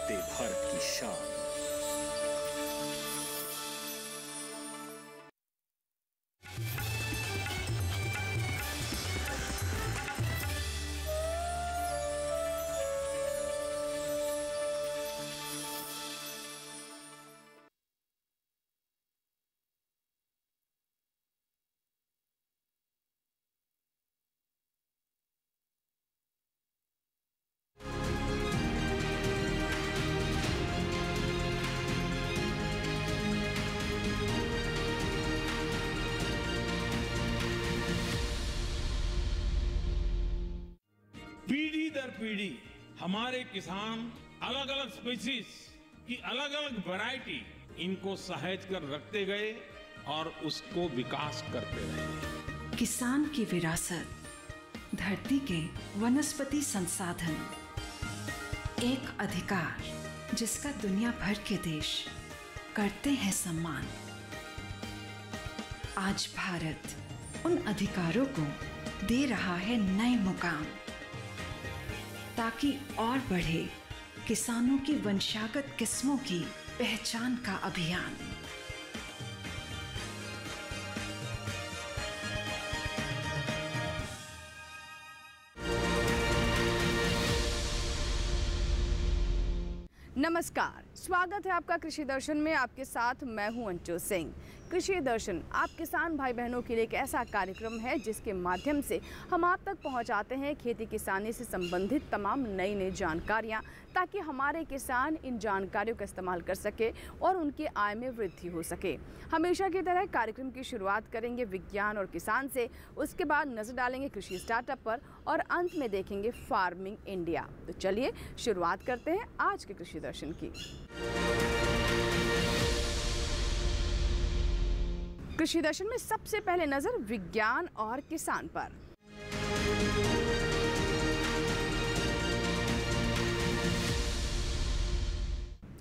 करते भारत की शान। पीढ़ी दर पीढ़ी हमारे किसान अलग अलग स्पीसीज की अलग अलग वैरायटी इनको सहेज कर रखते गए और उसको विकास करते रहे। किसान की विरासत, धरती के वनस्पति संसाधन, एक अधिकार जिसका दुनिया भर के देश करते हैं सम्मान। आज भारत उन अधिकारों को दे रहा है नए मुकाम, ताकि और बढ़े किसानों की वंशागत किस्मों की पहचान का अभियान। नमस्कार, स्वागत है आपका कृषि दर्शन में। आपके साथ मैं हूं अंशु सिंह। कृषि दर्शन आप किसान भाई बहनों के लिए एक ऐसा कार्यक्रम है जिसके माध्यम से हम आप तक पहुंचाते हैं खेती किसानी से संबंधित तमाम नई जानकारियां, ताकि हमारे किसान इन जानकारियों का इस्तेमाल कर सके और उनकी आय में वृद्धि हो सके। हमेशा की तरह कार्यक्रम की शुरुआत करेंगे विज्ञान और किसान से, उसके बाद नजर डालेंगे कृषि स्टार्टअप पर और अंत में देखेंगे फार्मिंग इंडिया। तो चलिए शुरुआत करते हैं आज के कृषि दर्शन की। कृषि दर्शन में सबसे पहले नजर विज्ञान और किसान पर।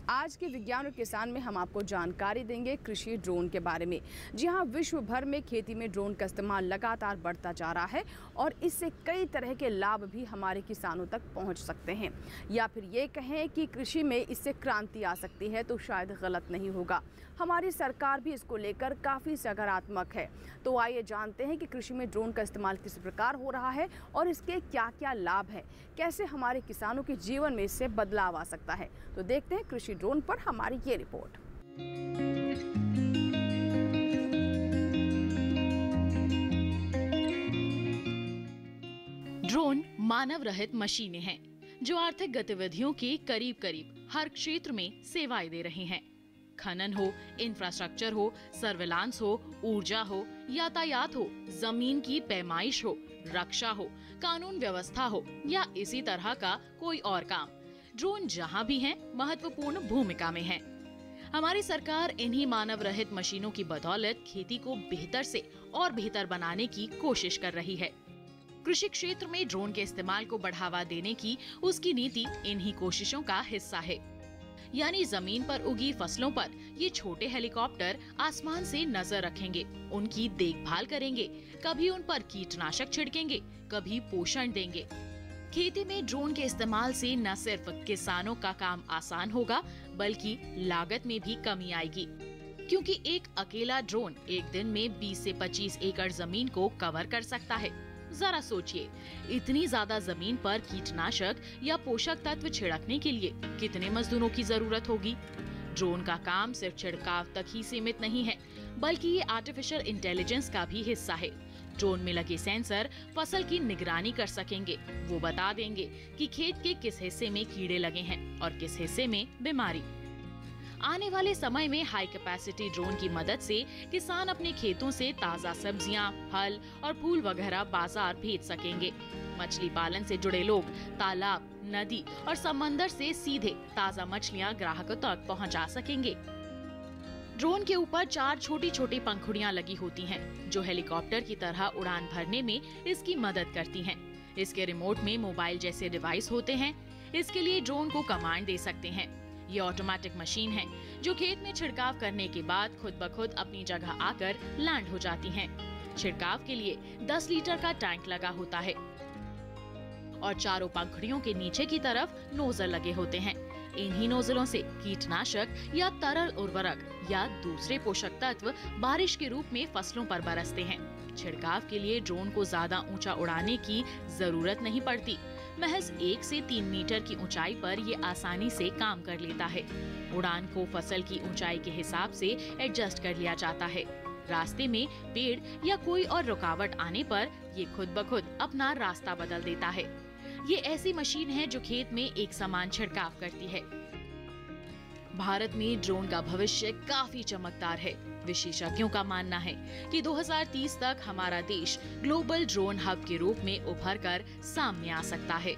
आज के विज्ञान और किसान में हम आपको जानकारी देंगे कृषि ड्रोन के बारे में। जी हाँ, विश्व भर में खेती में ड्रोन का इस्तेमाल लगातार बढ़ता जा रहा है और इससे कई तरह के लाभ भी हमारे किसानों तक पहुंच सकते हैं। या फिर ये कहें कि कृषि में इससे क्रांति आ सकती है तो शायद गलत नहीं होगा। हमारी सरकार भी इसको लेकर काफ़ी सकारात्मक है। तो आइए जानते हैं कि कृषि में ड्रोन का इस्तेमाल किस प्रकार हो रहा है और इसके क्या क्या लाभ हैं, कैसे हमारे किसानों के जीवन में इससे बदलाव आ सकता है। तो देखते हैं कृषि ड्रोन पर हमारी ये रिपोर्ट। ड्रोन मानव रहित मशीनें हैं जो आर्थिक गतिविधियों के करीब करीब हर क्षेत्र में सेवाएं दे रहे हैं। खनन हो, इंफ्रास्ट्रक्चर हो, सर्विलांस हो, ऊर्जा हो, यातायात हो, जमीन की पैमाइश हो, रक्षा हो, कानून व्यवस्था हो या इसी तरह का कोई और काम, ड्रोन जहां भी हैं महत्वपूर्ण भूमिका में हैं। हमारी सरकार इन्हीं मानव रहित मशीनों की बदौलत खेती को बेहतर से और बेहतर बनाने की कोशिश कर रही है। कृषि क्षेत्र में ड्रोन के इस्तेमाल को बढ़ावा देने की उसकी नीति इन्हीं कोशिशों का हिस्सा है। यानी जमीन पर उगी फसलों पर ये छोटे हेलीकॉप्टर आसमान से नजर रखेंगे, उनकी देखभाल करेंगे, कभी उन पर कीटनाशक छिड़केंगे, कभी पोषण देंगे। खेती में ड्रोन के इस्तेमाल से न सिर्फ किसानों का काम आसान होगा बल्कि लागत में भी कमी आएगी, क्योंकि एक अकेला ड्रोन एक दिन में 20 से 25 एकड़ जमीन को कवर कर सकता है। जरा सोचिए, इतनी ज्यादा जमीन पर कीटनाशक या पोषक तत्व छिड़कने के लिए कितने मजदूरों की जरूरत होगी। ड्रोन का काम सिर्फ छिड़काव तक ही सीमित नहीं है, बल्कि ये आर्टिफिशियल इंटेलिजेंस का भी हिस्सा है। ड्रोन में लगे सेंसर फसल की निगरानी कर सकेंगे। वो बता देंगे कि खेत के किस हिस्से में कीड़े लगे हैं और किस हिस्से में बीमारी। आने वाले समय में हाई कैपेसिटी ड्रोन की मदद से किसान अपने खेतों से ताजा सब्जियां, फल और फूल वगैरह बाजार भेज सकेंगे। मछली पालन से जुड़े लोग तालाब, नदी और समंदर से सीधे ताजा मछलियां ग्राहकों तक पहुंचा सकेंगे। ड्रोन के ऊपर 4 छोटी छोटी पंखुड़ियां लगी होती हैं, जो हेलीकॉप्टर की तरह उड़ान भरने में इसकी मदद करती हैं। इसके रिमोट में मोबाइल जैसे डिवाइस होते हैं। इसके लिए ड्रोन को कमांड दे सकते हैं। ये ऑटोमेटिक मशीन है जो खेत में छिड़काव करने के बाद खुद ब खुद अपनी जगह आकर लैंड हो जाती हैं। छिड़काव के लिए 10 लीटर का टैंक लगा होता है और चारों पंखुड़ियों के नीचे की तरफ नोजल लगे होते हैं। इन्हीं नोजलों से कीटनाशक या तरल उर्वरक या दूसरे पोषक तत्व बारिश के रूप में फसलों पर बरसते हैं। छिड़काव के लिए ड्रोन को ज्यादा ऊंचा उड़ाने की जरूरत नहीं पड़ती। महज 1 से 3 मीटर की ऊंचाई पर ये आसानी से काम कर लेता है। उड़ान को फसल की ऊंचाई के हिसाब से एडजस्ट कर लिया जाता है। रास्ते में पेड़ या कोई और रुकावट आने पर ये खुद ब खुद अपना रास्ता बदल देता है। ये ऐसी मशीन है जो खेत में एक समान छिड़काव करती है। भारत में ड्रोन का भविष्य काफी चमकदार है। विशेषज्ञों का मानना है कि 2030 तक हमारा देश ग्लोबल ड्रोन हब के रूप में उभर कर सामने आ सकता है।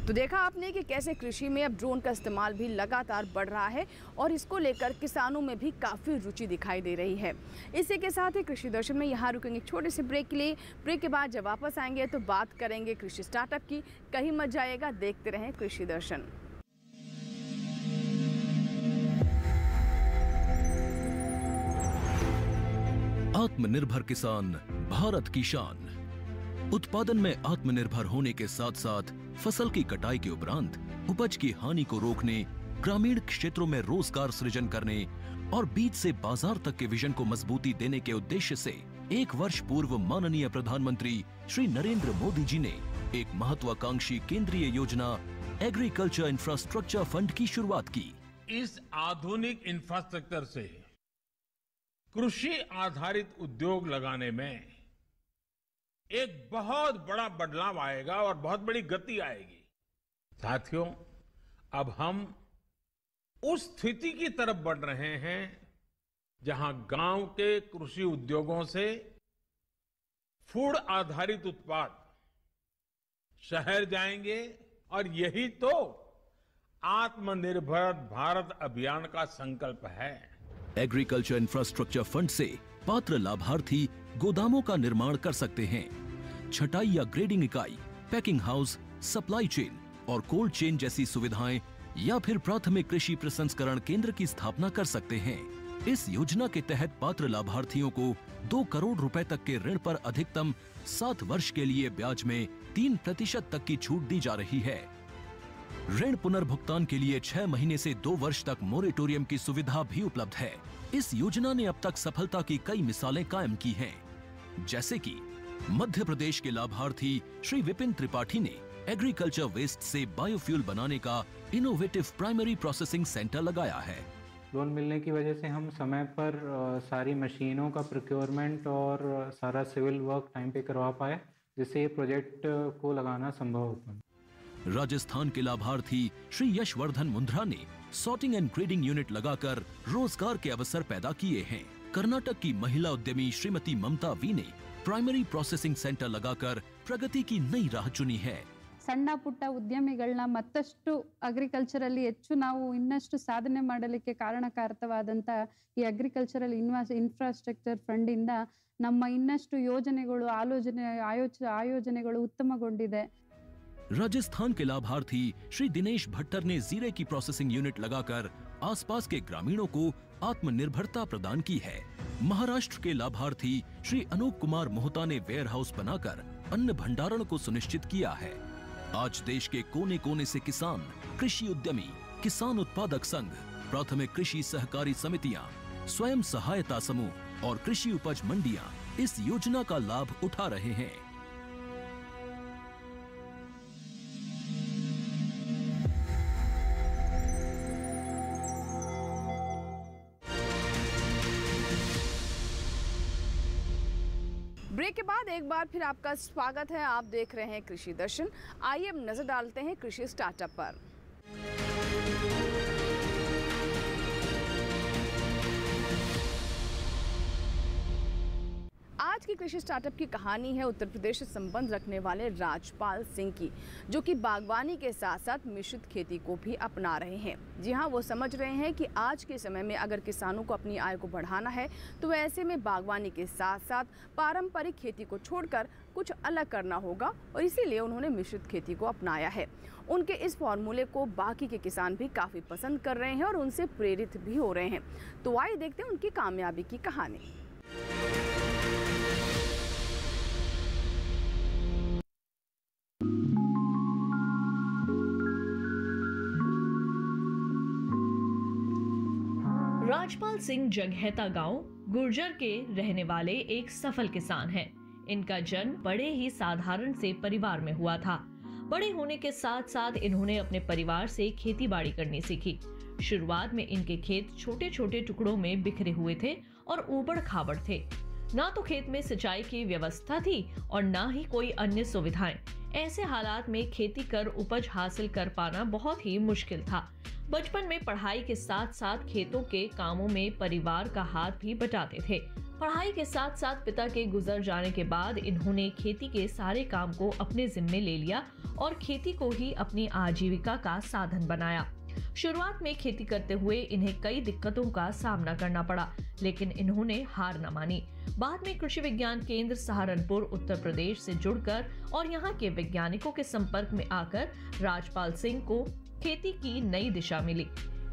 तो देखा आपने कि कैसे कृषि में अब ड्रोन का इस्तेमाल भी लगातार बढ़ रहा है और इसको लेकर किसानों में भी काफ़ी रुचि दिखाई दे रही है। इसी के साथ ही कृषि दर्शन में यहाँ रुकेंगे एक छोटे से ब्रेक के लिए। ब्रेक के बाद जब वापस आएंगे तो बात करेंगे कृषि स्टार्टअप की। कहीं मत जाइएगा, देखते रहें कृषि दर्शन। आत्मनिर्भर किसान भारत की शान। उत्पादन में आत्मनिर्भर होने के साथ साथ फसल की कटाई के उपरांत उपज की हानि को रोकने, ग्रामीण क्षेत्रों में रोजगार सृजन करने और बीज से बाजार तक के विजन को मजबूती देने के उद्देश्य से 1 वर्ष पूर्व माननीय प्रधानमंत्री श्री नरेंद्र मोदी जी ने एक महत्वाकांक्षी केंद्रीय योजना एग्रीकल्चर इंफ्रास्ट्रक्चर फंड की शुरुआत की। इस आधुनिक इंफ्रास्ट्रक्चर से कृषि आधारित उद्योग लगाने में एक बहुत बड़ा बदलाव आएगा और बहुत बड़ी गति आएगी। साथियों, अब हम उस स्थिति की तरफ बढ़ रहे हैं जहां गांव के कृषि उद्योगों से फूड आधारित उत्पाद शहर जाएंगे और यही तो आत्मनिर्भर भारत अभियान का संकल्प है। एग्रीकल्चर इंफ्रास्ट्रक्चर फंड से पात्र लाभार्थी गोदामों का निर्माण कर सकते हैं, छटाई या ग्रेडिंग इकाई, पैकिंग हाउस, सप्लाई चेन और कोल्ड चेन जैसी सुविधाएं या फिर प्राथमिक कृषि प्रसंस्करण केंद्र की स्थापना कर सकते हैं। इस योजना के तहत पात्र लाभार्थियों को 2 करोड़ रुपए तक के ऋण पर अधिकतम 7 वर्ष के लिए ब्याज में 3% तक की छूट दी जा रही है। ऋण पुनर्भुगतान के लिए 6 महीने से 2 वर्ष तक मोरेटोरियम की सुविधा भी उपलब्ध है। इस योजना ने अब तक सफलता की कई मिसालें कायम की हैं, जैसे कि मध्य प्रदेश के लाभार्थी श्री विपिन त्रिपाठी ने एग्रीकल्चर वेस्ट से बायोफ्यूल बनाने का इनोवेटिव प्राइमरी प्रोसेसिंग सेंटर लगाया है। लोन मिलने की वजह से हम समय पर सारी मशीनों का प्रोक्योरमेंट और सारा सिविल वर्क टाइम पे करवा पाए, जिससे ये प्रोजेक्ट को लगाना संभव हो पाया। राजस्थान के लाभार्थी श्री यशवर्धन मुंद्रा ने सॉर्टिंग एंड ग्रेडिंग यूनिट लगाकर रोजगार के अवसर पैदा किए हैं। कर्नाटक की महिला उद्यमी श्रीमती ममता वी ने प्राइमरी प्रोसेसिंग सेंटर लगाकर प्रगति की नई राह चुनी है। ಸಣ್ಣ ಪುಟ್ಟ ಉದ್ಯಮಿಗಳನ್ನ ಮತ್ತಷ್ಟು ಅಗ್ರಿಕಲ್ಚರಲ್ಲಿ ಹೆಚ್ಚು ನಾವು ಇನ್ನಷ್ಟು ಸಾಧನೆ ಮಾಡಲಿಕ್ಕೆ ಕಾರಣಕಾರಕವಾದಂತ ಈ ಅಗ್ರಿಕಲ್ಚರಲ್ ಇನ್ಫ್ರಾಸ್ಟ್ರಕ್ಚರ್ ಫಂಡ್ ಇಂದ ನಮ್ಮ ಇನ್ನಷ್ಟು ಯೋಜನೆಗಳು ಆಯೋಜನೆಗಳು ಉತ್ತಮಗೊಂಡಿದೆ। राजस्थान के लाभार्थी श्री दिनेश भट्टर ने जीरे की प्रोसेसिंग यूनिट लगाकर आसपास के ग्रामीणों को आत्मनिर्भरता प्रदान की है। महाराष्ट्र के लाभार्थी श्री अनूप कुमार मोहता ने वेयर हाउस बनाकर अन्न भंडारण को सुनिश्चित किया है। आज देश के कोने कोने से किसान, कृषि उद्यमी, किसान उत्पादक संघ, प्राथमिक कृषि सहकारी समितियां, स्वयं सहायता समूह और कृषि उपज मंडियां इस योजना का लाभ उठा रहे हैं। ब्रेक के बाद एक बार फिर आपका स्वागत है। आप देख रहे हैं कृषि दर्शन। आइए अब नजर डालते हैं कृषि स्टार्टअप पर। आज की कृषि स्टार्टअप की कहानी है उत्तर प्रदेश से संबंध रखने वाले राजपाल सिंह की, जो कि बागवानी के साथ साथ मिश्रित खेती को भी अपना रहे हैं। जी हाँ, वो समझ रहे हैं कि आज के समय में अगर किसानों को अपनी आय को बढ़ाना है तो ऐसे में बागवानी के साथ साथ पारंपरिक खेती को छोड़कर कुछ अलग करना होगा, और इसीलिए उन्होंने मिश्रित खेती को अपनाया है। उनके इस फॉर्मूले को बाकी के किसान भी काफ़ी पसंद कर रहे हैं और उनसे प्रेरित भी हो रहे हैं। तो आइए देखते हैं उनकी कामयाबी की कहानी। राजपाल सिंह जगहैता गांव गुर्जर के रहने वाले एक सफल किसान हैं। इनका जन्म बड़े ही साधारण से परिवार में हुआ था। बड़े होने के साथ साथ इन्होंने अपने परिवार से खेती बाड़ी करनी सीखी। शुरुआत में इनके खेत छोटे छोटे टुकड़ों में बिखरे हुए थे और ऊबड़ खाबड़ थे। ना तो खेत में सिंचाई की व्यवस्था थी और ना ही कोई अन्य सुविधाएं। ऐसे हालात में खेती कर उपज हासिल कर पाना बहुत ही मुश्किल था। बचपन में पढ़ाई के साथ साथ खेतों के कामों में परिवार का हाथ भी बटाते थे। पढ़ाई के साथ साथ पिता के गुजर जाने के बाद इन्होंने खेती के सारे काम को अपने जिम्मे ले लिया और खेती को ही अपनी आजीविका का साधन बनाया। शुरुआत में खेती करते हुए इन्हें कई दिक्कतों का सामना करना पड़ा, लेकिन इन्होंने हार न मानी। बाद में कृषि विज्ञान केंद्र सहारनपुर उत्तर प्रदेश से जुड़कर और यहाँ के वैज्ञानिकों के संपर्क में आकर राजपाल सिंह को खेती की नई दिशा मिली।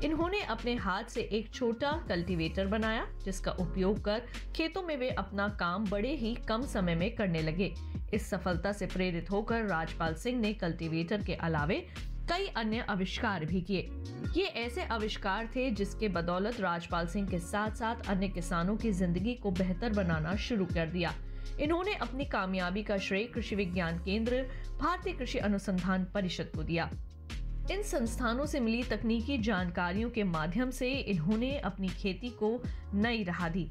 इन्होंने अपने हाथ से एक छोटा कल्टीवेटर बनाया, जिसका उपयोग कर खेतों में वे अपना काम बड़े ही कम समय में करने लगे। इस सफलता से प्रेरित होकर राजपाल सिंह ने कल्टीवेटर के अलावे कई अन्य आविष्कार भी किए। ये ऐसे आविष्कार थे जिसके बदौलत राजपाल सिंह के साथ साथ अन्य किसानों की जिंदगी को बेहतर बनाना शुरू कर दिया। इन्होंने अपनी कामयाबी का श्रेय कृषि विज्ञान केंद्र, भारतीय कृषि अनुसंधान परिषद को दिया। इन संस्थानों से मिली तकनीकी जानकारियों के माध्यम से इन्होंने अपनी खेती को नई राह दी।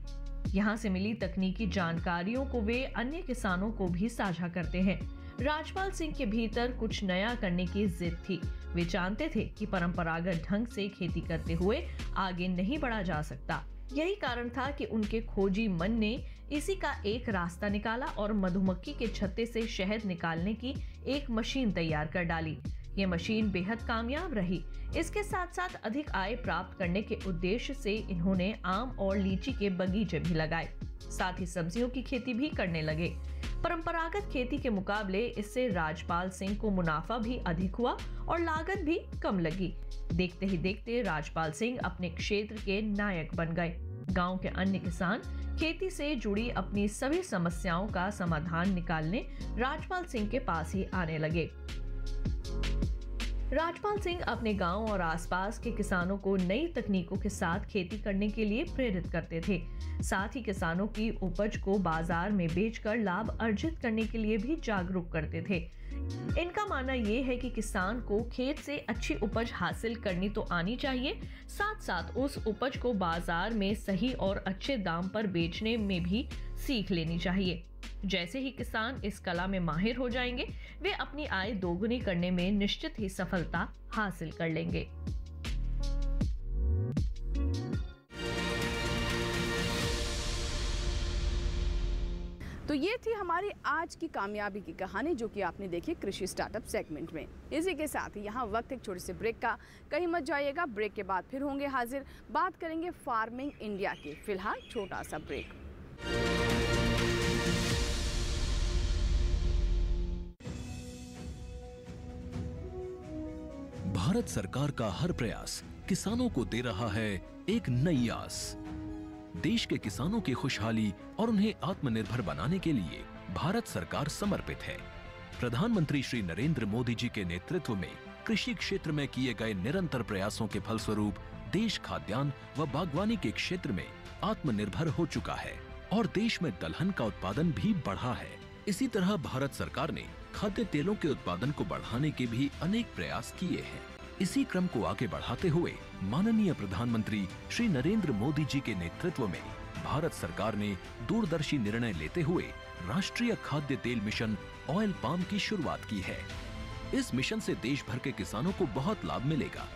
यहाँ से मिली तकनीकी जानकारियों को वे अन्य किसानों को भी साझा करते हैं। राजपाल सिंह के भीतर कुछ नया करने की जिद थी। वे जानते थे कि परंपरागत ढंग से खेती करते हुए आगे नहीं बढ़ा जा सकता। यही कारण था कि उनके खोजी मन ने इसी का एक रास्ता निकाला और मधुमक्खी के छत्ते से शहद निकालने की एक मशीन तैयार कर डाली। ये मशीन बेहद कामयाब रही। इसके साथ साथ अधिक आय प्राप्त करने के उद्देश्य से इन्होंने आम और लीची के बगीचे भी लगाए। साथ ही सब्जियों की खेती भी करने लगे। परंपरागत खेती के मुकाबले इससे राजपाल सिंह को मुनाफा भी अधिक हुआ और लागत भी कम लगी। देखते ही देखते राजपाल सिंह अपने क्षेत्र के नायक बन गए। गांव के अन्य किसान खेती से जुड़ी अपनी सभी समस्याओं का समाधान निकालने राजपाल सिंह के पास ही आने लगे। राजपाल सिंह अपने गांव और आसपास के किसानों को नई तकनीकों के साथ खेती करने के लिए प्रेरित करते थे। साथ ही किसानों की उपज को बाजार में बेचकर लाभ अर्जित करने के लिए भी जागरूक करते थे। इनका मानना ये है कि किसान को खेत से अच्छी उपज हासिल करनी तो आनी चाहिए, साथ साथ उस उपज को बाजार में सही और अच्छे दाम पर बेचने में भी सीख लेनी चाहिए। जैसे ही किसान इस कला में माहिर हो जाएंगे, वे अपनी आय दोगुनी करने में निश्चित ही सफलता हासिल कर लेंगे। तो ये थी हमारी आज की कामयाबी की कहानी, जो कि आपने देखी कृषि स्टार्टअप सेगमेंट में। इसी के साथ ही यहाँ वक्त एक छोटे से ब्रेक का, कहीं मत जाइएगा। ब्रेक के बाद फिर होंगे हाजिर, बात करेंगे फार्मिंग इंडिया की। फिलहाल छोटा सा ब्रेक। भारत सरकार का हर प्रयास किसानों को दे रहा है एक नई आस। देश के किसानों की खुशहाली और उन्हें आत्मनिर्भर बनाने के लिए भारत सरकार समर्पित है। प्रधानमंत्री श्री नरेंद्र मोदी जी के नेतृत्व में कृषि क्षेत्र में किए गए निरंतर प्रयासों के फलस्वरूप देश खाद्यान्न व बागवानी के क्षेत्र में आत्मनिर्भर हो चुका है और देश में दलहन का उत्पादन भी बढ़ा है। इसी तरह भारत सरकार ने खाद्य तेलों के उत्पादन को बढ़ाने के भी अनेक प्रयास किए हैं। इसी क्रम को आगे बढ़ाते हुए माननीय प्रधानमंत्री श्री नरेंद्र मोदी जी के नेतृत्व में भारत सरकार ने दूरदर्शी निर्णय लेते हुए राष्ट्रीय खाद्य तेल मिशन ऑयल पाम की शुरुआत की है। इस मिशन से देश भर के किसानों को बहुत लाभ मिलेगा।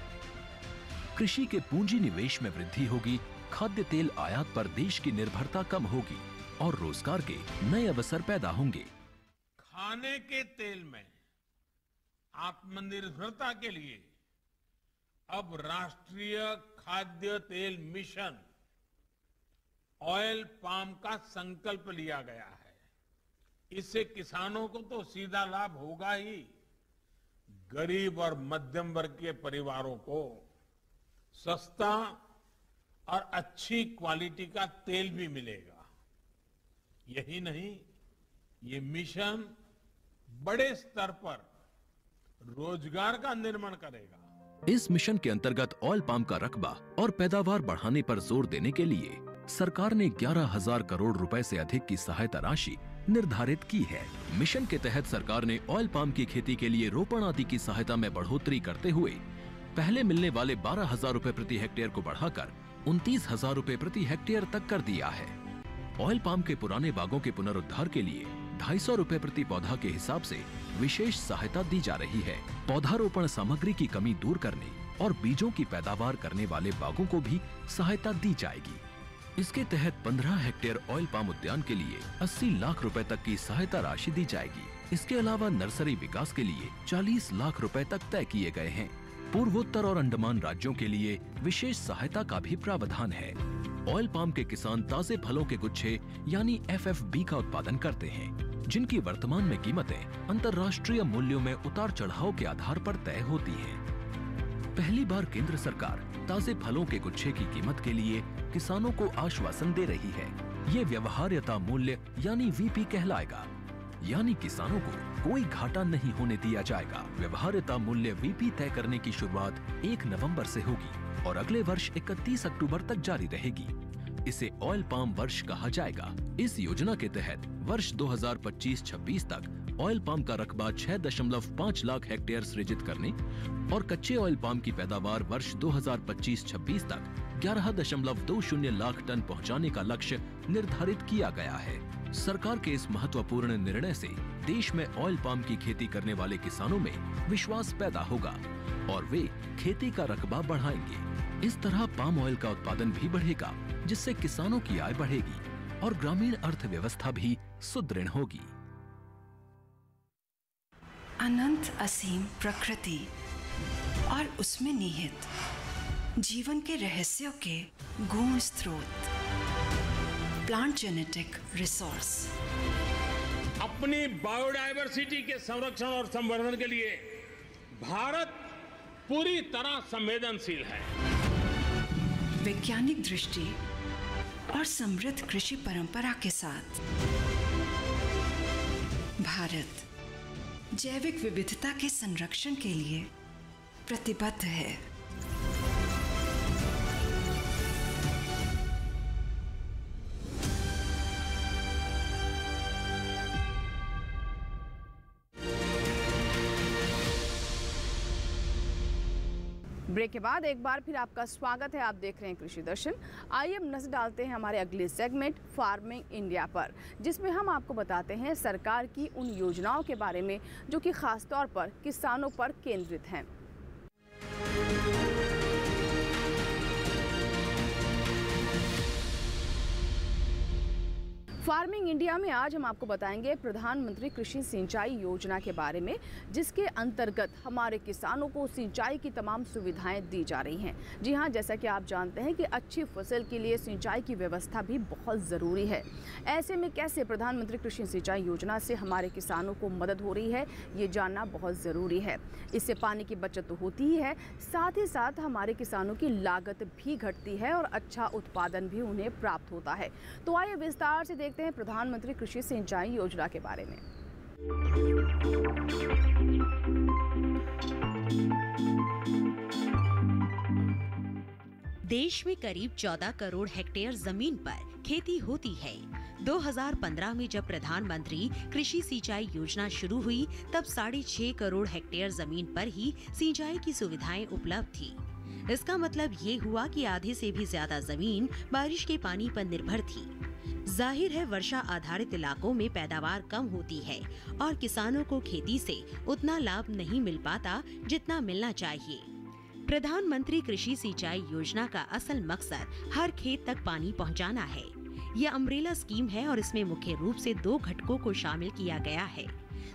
कृषि के पूंजी निवेश में वृद्धि होगी, खाद्य तेल आयात पर देश की निर्भरता कम होगी और रोजगार के नए अवसर पैदा होंगे। खाने के तेल में आत्मनिर्भरता के लिए अब राष्ट्रीय खाद्य तेल मिशन ऑयल पाम का संकल्प लिया गया है। इससे किसानों को तो सीधा लाभ होगा ही, गरीब और मध्यम वर्ग के परिवारों को सस्ता और अच्छी क्वालिटी का तेल भी मिलेगा। यही नहीं, ये मिशन बड़े स्तर पर रोजगार का निर्माण करेगा। इस मिशन के अंतर्गत ऑयल पाम का रकबा और पैदावार बढ़ाने पर जोर देने के लिए सरकार ने 11,000 करोड़ रुपए से अधिक की सहायता राशि निर्धारित की है। मिशन के तहत सरकार ने ऑयल पाम की खेती के लिए रोपण आदि की सहायता में बढ़ोतरी करते हुए पहले मिलने वाले 12,000 रुपए प्रति हेक्टेयर को बढ़ाकर 29,000 रुपए प्रति हेक्टेयर तक कर दिया है। ऑयल पाम के पुराने बागों के पुनरुद्धार के लिए 250 रुपए प्रति पौधा के हिसाब से विशेष सहायता दी जा रही है। पौधारोपण सामग्री की कमी दूर करने और बीजों की पैदावार करने वाले बागों को भी सहायता दी जाएगी। इसके तहत 15 हेक्टेयर ऑयल पाम उद्यान के लिए 80 लाख रुपए तक की सहायता राशि दी जाएगी। इसके अलावा नर्सरी विकास के लिए 40 लाख रुपए तक तय किए गए हैं। पूर्वोत्तर और अंडमान राज्यों के लिए विशेष सहायता का भी प्रावधान है। ऑयल पाम के किसान ताजे फलों के गुच्छे यानी FFB का उत्पादन करते हैं, जिनकी वर्तमान में कीमतें अंतर्राष्ट्रीय मूल्यों में उतार चढ़ाव के आधार पर तय होती हैं। पहली बार केंद्र सरकार ताजे फलों के गुच्छे की कीमत के लिए किसानों को आश्वासन दे रही है। ये व्यवहार्यता मूल्य यानी VP कहलाएगा, यानी किसानों को कोई घाटा नहीं होने दिया जाएगा। व्यवहार्यता मूल्य VP तय करने की शुरुआत 1 नवंबर से होगी और अगले वर्ष 31 अक्टूबर तक जारी रहेगी। इसे ऑयल पाम वर्ष कहा जाएगा। इस योजना के तहत वर्ष 2025-26 तक ऑयल पाम का रकबा 6.5 लाख हेक्टेयर सृजित करने और कच्चे ऑयल पाम की पैदावार वर्ष 2025-26 तक 11.20 लाख टन पहुंचाने का लक्ष्य निर्धारित किया गया है। सरकार के इस महत्वपूर्ण निर्णय से देश में ऑयल पाम की खेती करने वाले किसानों में विश्वास पैदा होगा और वे खेती का रकबा बढ़ाएंगे। इस तरह पाम ऑयल का उत्पादन भी बढ़ेगा, जिससे किसानों की आय बढ़ेगी और ग्रामीण अर्थव्यवस्था भी सुदृढ़ होगी। अनंत असीम प्रकृति और उसमें निहित जीवन के रहस्यों के गूढ़ स्रोत, प्लांट जेनेटिक रिसोर्स। अपनी बायोडायवर्सिटी के संरक्षण और संवर्धन के लिए भारत पूरी तरह संवेदनशील है। वैज्ञानिक दृष्टि और समृद्ध कृषि परंपरा के साथ भारत जैविक विविधता के संरक्षण के लिए प्रतिबद्ध है। ब्रेक के बाद एक बार फिर आपका स्वागत है। आप देख रहे हैं कृषि दर्शन। आइए अब नजर डालते हैं हमारे अगले सेगमेंट फार्मिंग इंडिया पर, जिसमें हम आपको बताते हैं सरकार की उन योजनाओं के बारे में जो कि खास तौर पर किसानों पर केंद्रित हैं। फार्मिंग इंडिया में आज हम आपको बताएंगे प्रधानमंत्री कृषि सिंचाई योजना के बारे में, जिसके अंतर्गत हमारे किसानों को सिंचाई की तमाम सुविधाएं दी जा रही हैं। जी हां, जैसा कि आप जानते हैं कि अच्छी फसल के लिए सिंचाई की व्यवस्था भी बहुत ज़रूरी है। ऐसे में कैसे प्रधानमंत्री कृषि सिंचाई योजना से हमारे किसानों को मदद हो रही है, ये जानना बहुत ज़रूरी है। इससे पानी की बचत तो होती ही है, साथ ही साथ हमारे किसानों की लागत भी घटती है और अच्छा उत्पादन भी उन्हें प्राप्त होता है। तो आइए विस्तार से देखते हैं प्रधानमंत्री कृषि सिंचाई योजना के बारे में। देश में करीब 14 करोड़ हेक्टेयर जमीन पर खेती होती है। 2015 में जब प्रधानमंत्री कृषि सिंचाई योजना शुरू हुई, तब 6.5 करोड़ हेक्टेयर जमीन पर ही सिंचाई की सुविधाएं उपलब्ध थी। इसका मतलब ये हुआ कि आधे से भी ज्यादा जमीन बारिश के पानी पर निर्भर थी। जाहिर है, वर्षा आधारित इलाकों में पैदावार कम होती है और किसानों को खेती से उतना लाभ नहीं मिल पाता जितना मिलना चाहिए। प्रधानमंत्री कृषि सिंचाई योजना का असल मकसद हर खेत तक पानी पहुंचाना है। यह अम्ब्रेला स्कीम है और इसमें मुख्य रूप से 2 घटकों को शामिल किया गया है।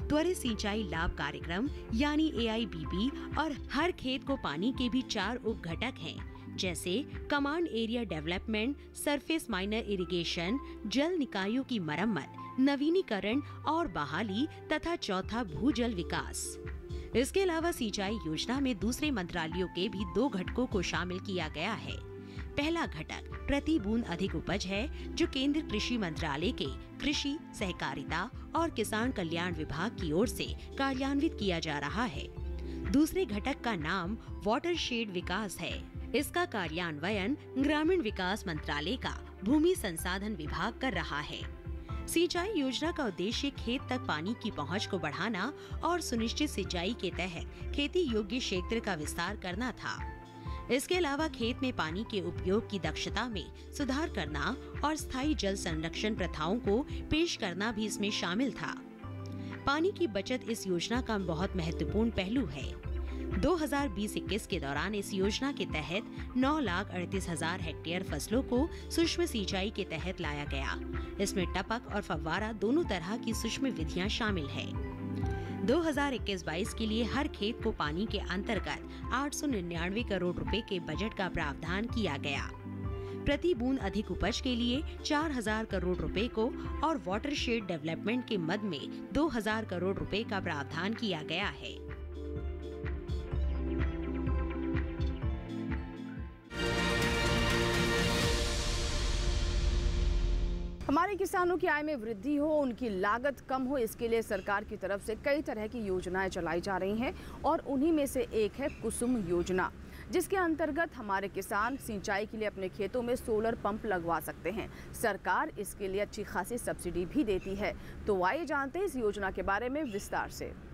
त्वरित सिंचाई लाभ कार्यक्रम यानी AIBP और हर खेत को पानी के भी 4 उप घटक हैं, जैसे command area development, surface miner irrigation, जल निकायों की मरम्मत, नवीनीकरण और बहाली तथा चौथा भूजल विकास। इसके अलावा सिंचाई योजना में दूसरे मंत्रालयों के भी 2 घटकों को शामिल किया गया है। पहला घटक प्रति बूंद अधिक उपज है, जो केंद्र कृषि मंत्रालय के कृषि, सहकारिता और किसान कल्याण विभाग की ओर से कार्यान्वित किया जा रहा है। दूसरे घटक का नाम वाटरशेड विकास है। इसका कार्यान्वयन ग्रामीण विकास मंत्रालय का भूमि संसाधन विभाग कर रहा है। सिंचाई योजना का उद्देश्य खेत तक पानी की पहुंच को बढ़ाना और सुनिश्चित सिंचाई के तहत खेती योग्य क्षेत्र का विस्तार करना था। इसके अलावा खेत में पानी के उपयोग की दक्षता में सुधार करना और स्थायी जल संरक्षण प्रथाओं को पेश करना भी इसमें शामिल था। पानी की बचत इस योजना का बहुत महत्वपूर्ण पहलू है। 2020-21 के दौरान इस योजना के तहत 9,38,000 हेक्टेयर फसलों को सूक्ष्म सिंचाई के तहत लाया गया। इसमें टपक और फव्वारा दोनों तरह की सूक्ष्म विधियां शामिल है। 2021-22 के लिए हर खेत को पानी के अंतर्गत 899 करोड़ रुपए के बजट का प्रावधान किया गया। प्रति बूंद अधिक उपज के लिए 4,000 करोड़ रुपए को और वाटरशेड डेवलपमेंट के मद में 2,000 करोड़ रुपए का प्रावधान किया गया है। हमारे किसानों की आय में वृद्धि हो, उनकी लागत कम हो, इसके लिए सरकार की तरफ से कई तरह की योजनाएं चलाई जा रही हैं और उन्हीं में से एक है कुसुम योजना, जिसके अंतर्गत हमारे किसान सिंचाई के लिए अपने खेतों में सोलर पंप लगवा सकते हैं। सरकार इसके लिए अच्छी खासी सब्सिडी भी देती है। तो आइए जानते हैं इस योजना के बारे में विस्तार से।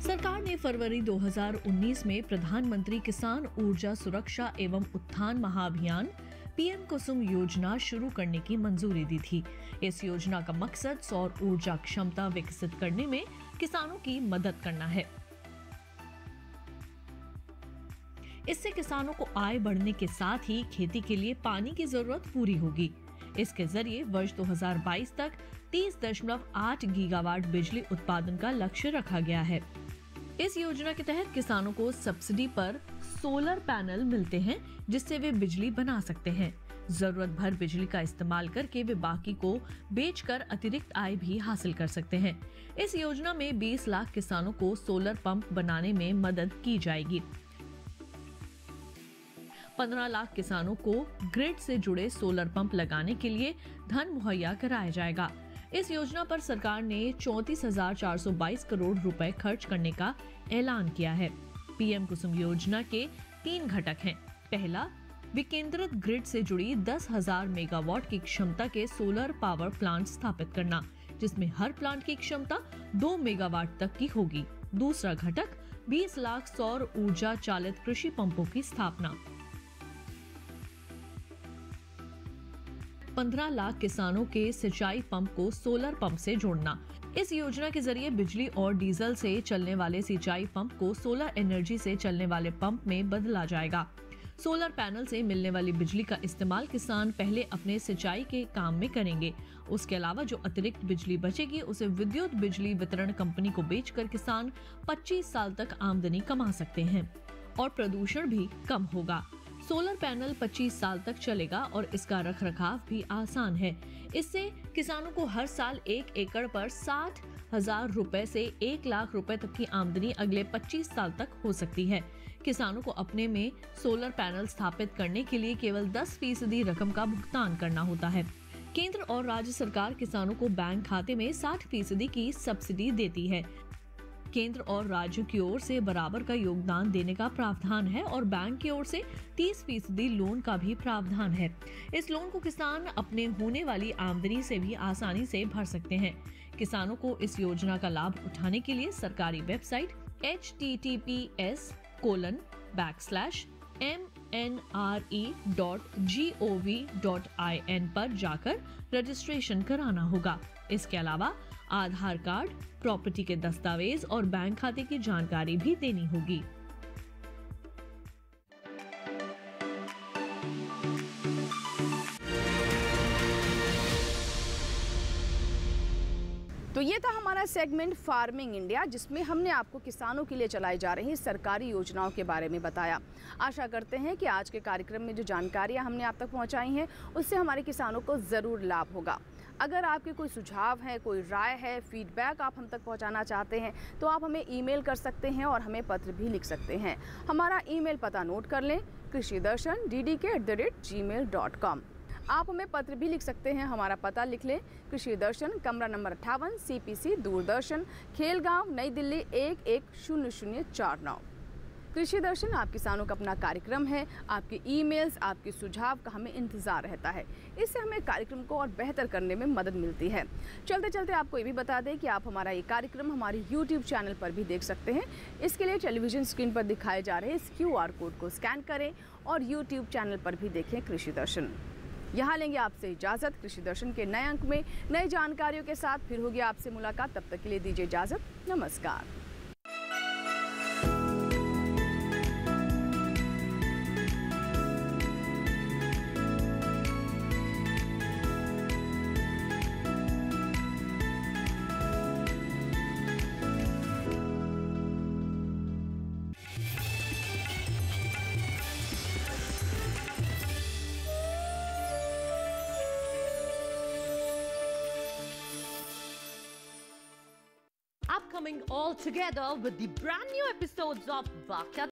सरकार ने फरवरी 2019 में प्रधानमंत्री किसान ऊर्जा सुरक्षा एवं उत्थान महाअभियान पीएम कुसुम योजना शुरू करने की मंजूरी दी थी। इस योजना का मकसद सौर ऊर्जा क्षमता विकसित करने में किसानों की मदद करना है। इससे किसानों को आय बढ़ने के साथ ही खेती के लिए पानी की जरूरत पूरी होगी। इसके जरिए वर्ष 2022 तक 30.8 गीगावाट बिजली उत्पादन का लक्ष्य रखा गया है। इस योजना के तहत किसानों को सब्सिडी पर सोलर पैनल मिलते हैं, जिससे वे बिजली बना सकते हैं। जरूरत भर बिजली का इस्तेमाल करके वे बाकी को बेचकर अतिरिक्त आय भी हासिल कर सकते हैं। इस योजना में 20 लाख किसानों को सोलर पंप बनाने में मदद की जाएगी। 15 लाख किसानों को ग्रिड से जुड़े सोलर पंप लगाने के लिए धन मुहैया कराया जाएगा। इस योजना पर सरकार ने 34,422 करोड़ रुपए खर्च करने का ऐलान किया है। पीएम कुसुम योजना के 3 घटक हैं। पहला, विकेंद्रित ग्रिड से जुड़ी 10,000 मेगावाट की क्षमता के सोलर पावर प्लांट स्थापित करना, जिसमें हर प्लांट की क्षमता 2 मेगावाट तक की होगी। दूसरा घटक 20 लाख सौर ऊर्जा चालित कृषि पंपों की स्थापना। 15 लाख किसानों के सिंचाई पंप को सोलर पंप से जोड़ना। इस योजना के जरिए बिजली और डीजल से चलने वाले सिंचाई पंप को सोलर एनर्जी से चलने वाले पंप में बदला जाएगा। सोलर पैनल से मिलने वाली बिजली का इस्तेमाल किसान पहले अपने सिंचाई के काम में करेंगे। उसके अलावा जो अतिरिक्त बिजली बचेगी उसे विद्युत बिजली वितरण कंपनी को बेचकर किसान 25 साल तक आमदनी कमा सकते हैं और प्रदूषण भी कम होगा। सोलर पैनल 25 साल तक चलेगा और इसका रखरखाव भी आसान है। इससे किसानों को हर साल 1 एकड़ पर 60,000 रुपए से 1 लाख रुपए तक की आमदनी अगले 25 साल तक हो सकती है। किसानों को अपने में सोलर पैनल स्थापित करने के लिए केवल 10% रकम का भुगतान करना होता है। केंद्र और राज्य सरकार किसानों को बैंक खाते में 60% की सब्सिडी देती है। केंद्र और राज्य की ओर से बराबर का योगदान देने का प्रावधान है और बैंक की ओर से 30% लोन का भी प्रावधान है। इस लोन को किसान अपने होने वाली आमदनी से भी आसानी से भर सकते हैं। किसानों को इस योजना का लाभ उठाने के लिए सरकारी वेबसाइट https://mnre.gov.in पर जाकर रजिस्ट्रेशन कराना होगा। इसके अलावा आधार कार्ड, प्रॉपर्टी के दस्तावेज और बैंक खाते की जानकारी भी देनी होगी। तो ये था हमारा सेगमेंट फार्मिंग इंडिया, जिसमें हमने आपको किसानों के लिए चलाई जा रही सरकारी योजनाओं के बारे में बताया। आशा करते हैं कि आज के कार्यक्रम में जो जानकारियां हमने आप तक पहुंचाई हैं उससे हमारे किसानों को ज़रूर लाभ होगा। अगर आपके कोई सुझाव है, कोई राय है, फीडबैक आप हम तक पहुंचाना चाहते हैं तो आप हमें ईमेल कर सकते हैं और हमें पत्र भी लिख सकते हैं। हमारा ईमेल पता नोट कर लें, कृषि दर्शन DDK@gmail.com। आप हमें पत्र भी लिख सकते हैं। हमारा पता लिख लें, कृषि दर्शन, कमरा नंबर 58, CPC, दूरदर्शन, खेलगांव, नई दिल्ली 110049। कृषि दर्शन आप किसानों का अपना कार्यक्रम है। आपके ईमेल्स, आपके सुझाव का हमें इंतजार रहता है। इससे हमें कार्यक्रम को और बेहतर करने में मदद मिलती है। चलते चलते आपको ये भी बता दें कि आप हमारा ये कार्यक्रम हमारे YouTube चैनल पर भी देख सकते हैं। इसके लिए टेलीविजन स्क्रीन पर दिखाए जा रहे इस QR कोड को स्कैन करें और YouTube चैनल पर भी देखें कृषि दर्शन। यहाँ लेंगे आपसे इजाज़त। कृषि दर्शन के नए अंक में नई जानकारियों के साथ फिर होगी आपसे मुलाकात। तब तक के लिए दीजिए इजाज़त। नमस्कार। Upcoming all together with the brand new episodes of Vakya